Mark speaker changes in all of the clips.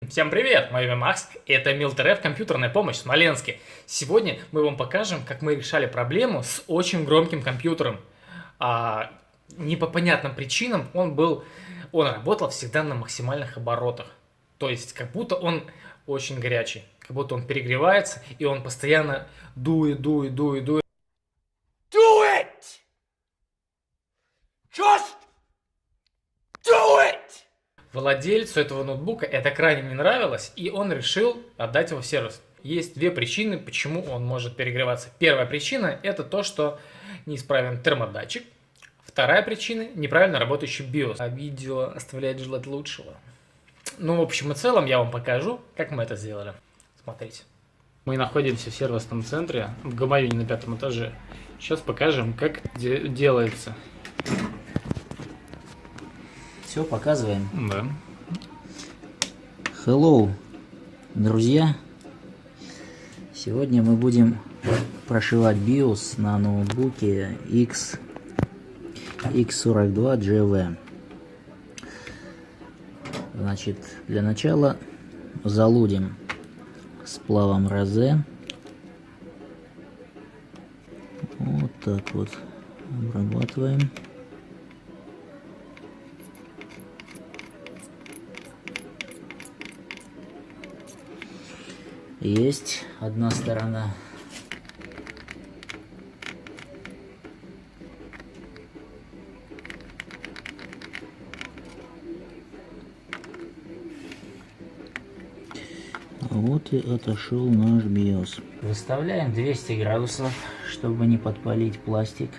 Speaker 1: Всем привет, мое имя Макс, и это Милтерев компьютерная помощь в Смоленске. Сегодня мы вам покажем, как мы решали проблему с очень громким компьютером. Не по понятным причинам он работал всегда на максимальных оборотах. То есть, как будто он очень горячий, как будто он перегревается, и он постоянно дует.
Speaker 2: Do it! Just do it!
Speaker 1: Владельцу этого ноутбука это крайне не нравилось, и он решил отдать его в сервис. Есть две причины, почему он может перегреваться. Первая причина – это то, что неисправен термодатчик. Вторая причина – неправильно работающий BIOS. А видео оставляет желать лучшего. Ну, в общем и целом, я вам покажу, как мы это сделали. Смотрите. Мы находимся в сервисном центре, в Гамаюне на 5 этаже. Сейчас покажем, как делается.
Speaker 3: Все, показываем.
Speaker 1: Да.
Speaker 3: Hello, друзья. Сегодня мы будем прошивать BIOS на ноутбуке X42GV. Значит, для начала залудим сплавом розе. Вот так вот обрабатываем. Есть одна сторона. Вот и отошел наш BIOS. Выставляем 200 градусов, чтобы не подпалить пластик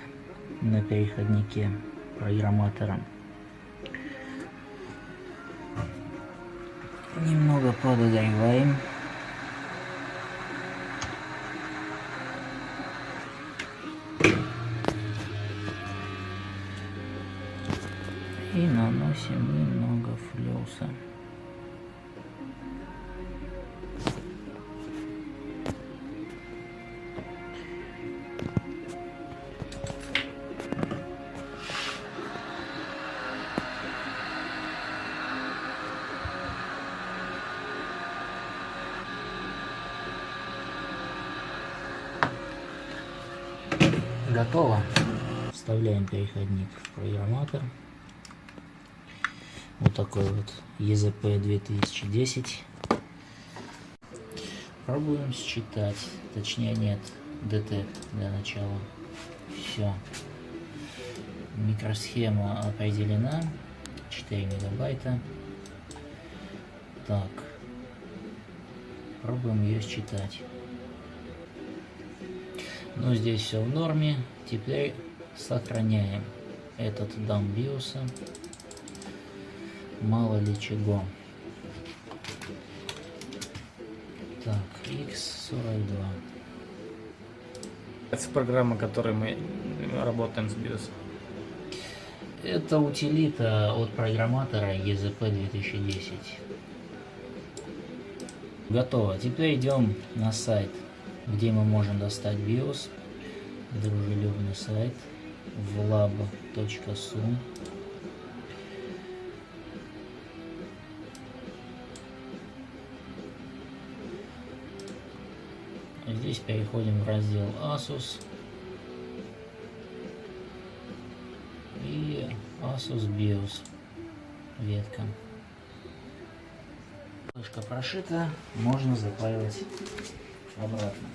Speaker 3: на переходнике программатора. Немного подогреваем. И наносим немного флюса. Готово. Вставляем переходник в программатор. Вот такой вот EZP 2010. Пробуем считать. Точнее нет, DT для начала. Все. Микросхема определена. 4 мегабайта. Так. Пробуем ее считать. Ну, здесь все в норме. Теперь сохраняем этот дамп биоса. Мало ли чего. Так, X42.
Speaker 1: Это программа, которой мы работаем с BIOS.
Speaker 3: Это утилита от программатора EZP 2010. Готово. Теперь идем на сайт, где мы можем достать BIOS. Дружелюбный сайт vlab.su. Здесь переходим в раздел Asus и Asus BIOS ветка. Флешка прошита, можно запаивать обратно.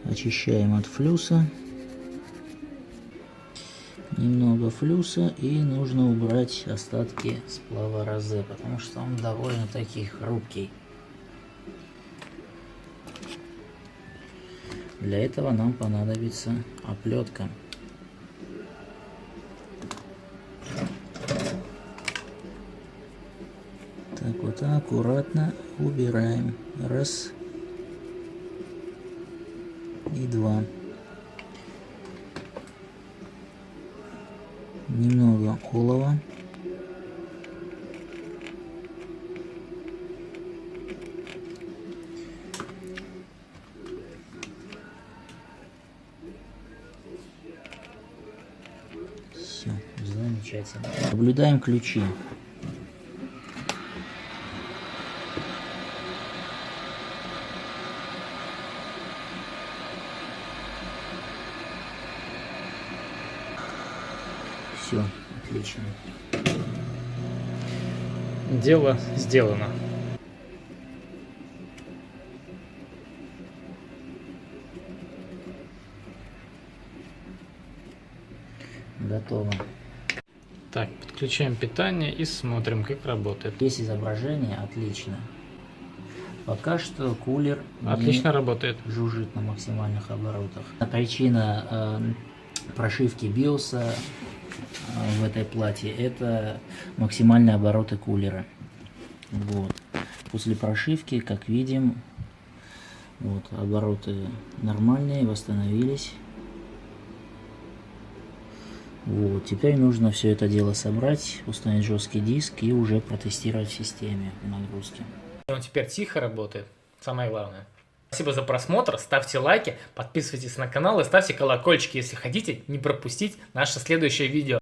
Speaker 3: Очищаем от флюса. Немного флюса, и нужно убрать остатки сплава розе, потому что он довольно-таки хрупкий. Для этого нам понадобится оплетка. Так вот аккуратно убираем. Раз и два. Немного олова. Замечательно. Наблюдаем ключи. Все, отлично.
Speaker 1: Дело сделано.
Speaker 3: Готово.
Speaker 1: Так, подключаем питание и смотрим, как работает.
Speaker 3: Есть изображение, отлично. Пока что кулер
Speaker 1: Отлично работает.
Speaker 3: жужжит на максимальных оборотах. Причина прошивки биоса в этой плате — это максимальные обороты кулера. Вот. После прошивки, как видим, вот, обороты нормальные, восстановились. Вот. Теперь нужно все это дело собрать, установить жесткий диск и уже протестировать в системе нагрузки.
Speaker 1: Он теперь тихо работает, самое главное. Спасибо за просмотр, ставьте лайки, подписывайтесь на канал и ставьте колокольчики, если хотите не пропустить наше следующее видео.